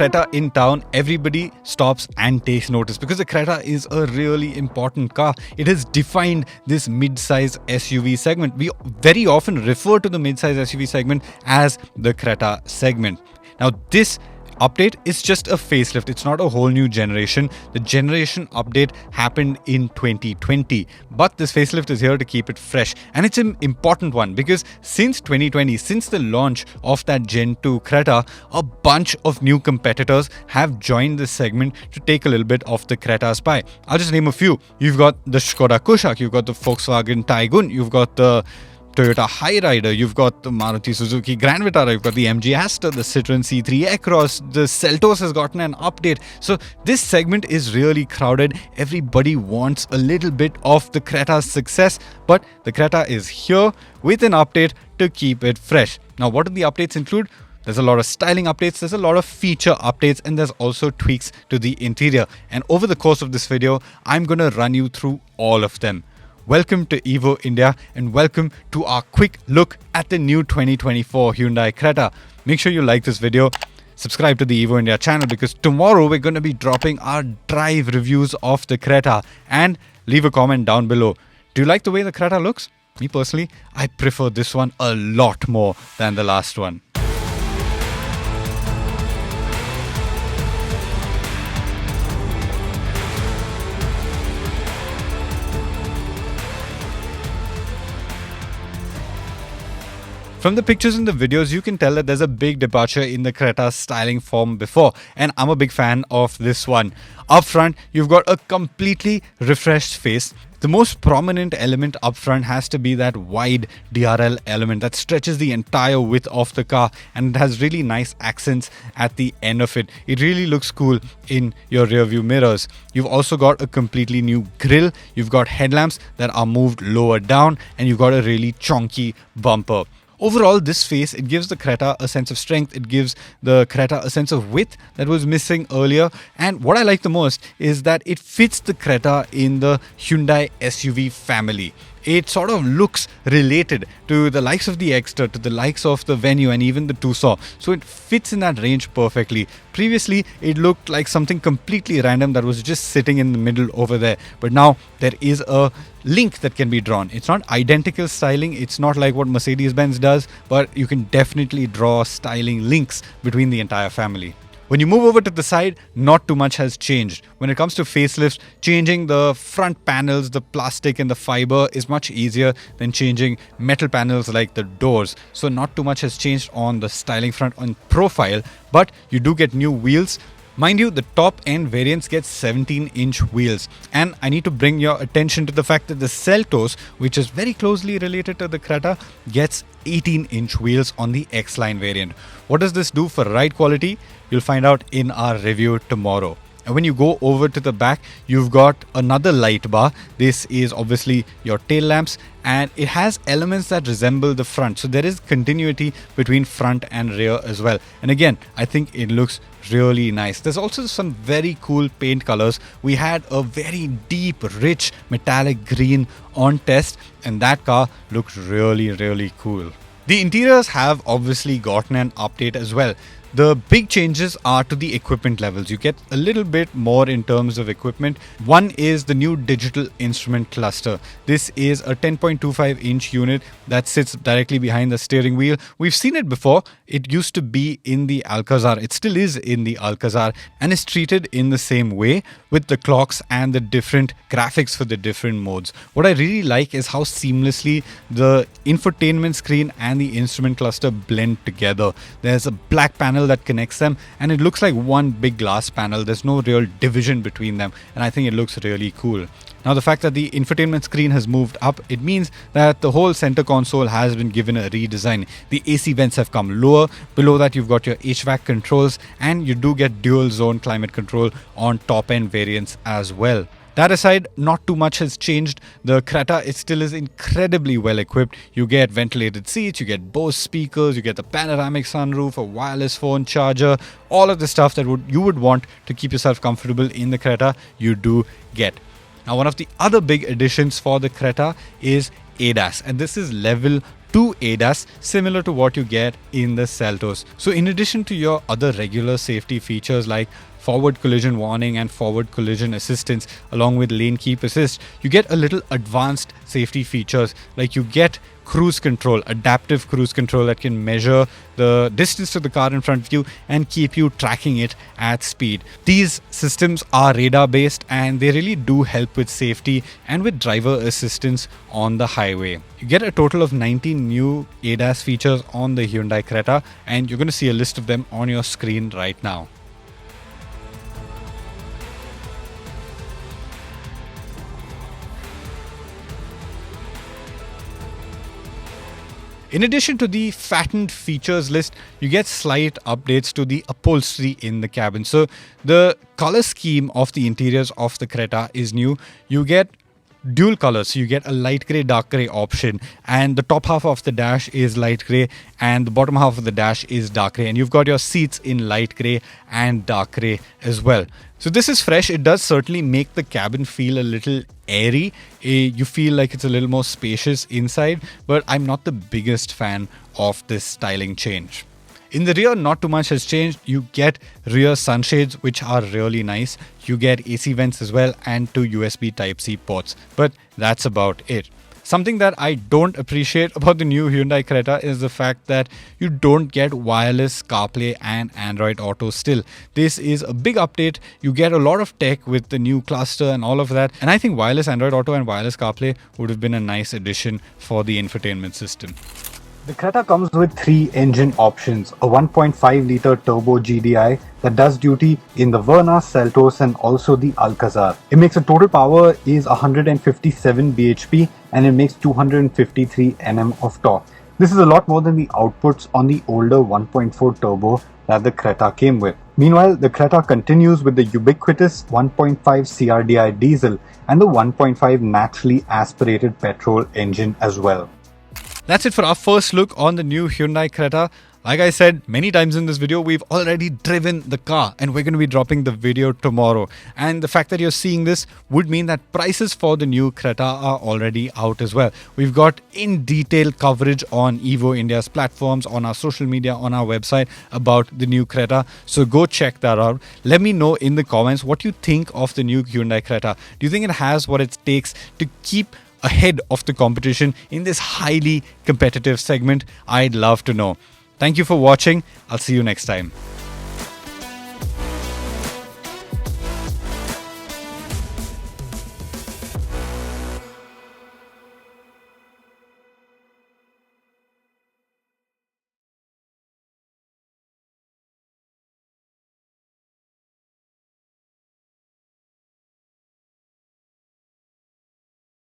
Creta in town, everybody stops and takes notice because the Creta is a really important car. It has defined this mid-size SUV segment. We very often refer to the mid-size SUV segment as the Creta segment. Now, this update is just a facelift. It's not a whole new generation. The generation update happened in 2020, but this facelift is here to keep it fresh. And it's an important one because since 2020, since the launch of that Gen 2 Creta, a bunch of new competitors have joined this segment to take a little bit of the Creta's pie. I'll just name a few. You've got the Skoda Kushaq, you've got the Volkswagen Taygun, you've got the Toyota Hyryder, you've got the Maruti Suzuki Grand Vitara, you've got the MG Aster, the Citroen C3 Aircross, the Seltos has gotten an update. So this segment is really crowded. Everybody wants a little bit of the Creta's success, but the Creta is here with an update to keep it fresh. Now, what do the updates include? There's a lot of styling updates, there's a lot of feature updates, and there's also tweaks to the interior. And over the course of this video, I'm going to run you through all of them. Welcome to Evo India and welcome to our quick look at the new 2024 Hyundai Creta. Make sure you like this video, subscribe to the Evo India channel because tomorrow we're going to be dropping our drive reviews of the Creta, and leave a comment down below. Do you like the way the Creta looks? Me personally, I prefer this one a lot more than the last one. From the pictures and the videos, you can tell that there's a big departure in the Creta's styling from before, and I'm a big fan of this one. Up front, you've got a completely refreshed face. The most prominent element up front has to be that wide DRL element that stretches the entire width of the car, and it has really nice accents at the end of it. It really looks cool in your rear view mirrors. You've also got a completely new grille, you've got headlamps that are moved lower down, and you've got a really chonky bumper. Overall, this face, it gives the Creta a sense of strength, it gives the Creta a sense of width that was missing earlier, and what I like the most is that it fits the Creta in the Hyundai SUV family. It sort of looks related to the likes of the Exter, to the likes of the Venue and even the Tucson. So it fits in that range perfectly. Previously, it looked like something completely random that was just sitting in the middle over there. But now there is a link that can be drawn. It's not identical styling. It's not like what Mercedes-Benz does, but you can definitely draw styling links between the entire family. When you move over to the side, not too much has changed. When it comes to facelifts, changing the front panels, the plastic and the fiber is much easier than changing metal panels like the doors. So not too much has changed on the styling front on profile, but you do get new wheels. Mind you, the top end variants get 17-inch wheels, and I need to bring your attention to the fact that the Seltos, which is very closely related to the Creta, gets 18-inch wheels on the X-Line variant. What does this do for ride quality? You'll find out in our review tomorrow. And when you go over to the back, you've got another light bar. This is obviously your tail lamps, and it has elements that resemble the front. So there is continuity between front and rear as well. And again, I think it looks really nice. There's also some very cool paint colors. We had a very deep, rich metallic green on test, and that car looked really, really cool. The interiors have obviously gotten an update as well. The big changes are to the equipment levels. You get a little bit more in terms of equipment. One is the new digital instrument cluster. This is a 10.25-inch unit that sits directly behind the steering wheel. We've seen it before. It used to be in the Alcazar. It still is in the Alcazar and is treated in the same way with the clocks and the different graphics for the different modes. What I really like is how seamlessly the infotainment screen and the instrument cluster blend together. There's a black panel that connects them, and it looks like one big glass panel. There's no real division between them, and I think it looks really cool. Now, the fact that the infotainment screen has moved up, it means that the whole center console has been given a redesign. The AC vents have come lower. Below that, you've got your HVAC controls, and you do get dual zone climate control on top end variants as well. That aside, not too much has changed. The Creta, it still is incredibly well equipped. You get ventilated seats, you get Bose speakers, you get the panoramic sunroof, a wireless phone charger, all of the stuff that you would want to keep yourself comfortable in the Creta, you do get. Now, one of the other big additions for the Creta is ADAS, and this is level 2 ADAS similar to what you get in the Seltos. So in addition to your other regular safety features like forward collision warning and forward collision assistance along with lane keep assist, you get a little advanced safety features like you get cruise control, adaptive cruise control that can measure the distance to the car in front of you and keep you tracking it at speed. These systems are radar based and they really do help with safety and with driver assistance on the highway. You get a total of 19 new ADAS features on the Hyundai Creta and you're going to see a list of them on your screen right now. In addition to the fattened features list, you get slight updates to the upholstery in the cabin. So the color scheme of the interiors of the Creta is new. You get dual colors, so you get a light grey, dark grey option, and the top half of the dash is light grey and the bottom half of the dash is dark grey, and you've got your seats in light grey and dark grey as well. So this is fresh. It does certainly make the cabin feel a little airy. You feel like it's a little more spacious inside, but I'm not the biggest fan of this styling change. In the rear, not too much has changed. You get rear sunshades, which are really nice. You get AC vents as well and 2 USB Type-C ports. But that's about it. Something that I don't appreciate about the new Hyundai Creta is the fact that you don't get wireless CarPlay and Android Auto still. This is a big update. You get a lot of tech with the new cluster and all of that. And I think wireless Android Auto and wireless CarPlay would have been a nice addition for the infotainment system. The Creta comes with 3 engine options, a 1.5-litre Turbo GDi that does duty in the Verna, Seltos and also the Alcazar. It makes a total power is 157 bhp and it makes 253 Nm of torque. This is a lot more than the outputs on the older 1.4 turbo that the Creta came with. Meanwhile, the Creta continues with the ubiquitous 1.5 CRDi diesel and the 1.5 naturally aspirated petrol engine as well. That's it for our first look on the new Hyundai Creta. Like I said many times in this video, we've already driven the car and we're going to be dropping the video tomorrow. And the fact that you're seeing this would mean that prices for the new Creta are already out as well. We've got in detail coverage on Evo India's platforms, on our social media, on our website about the new Creta. So go check that out. Let me know in the comments what you think of the new Hyundai Creta. Do you think it has what it takes to keep ahead of the competition in this highly competitive segment? I'd love to know. Thank you for watching. I'll see you next time.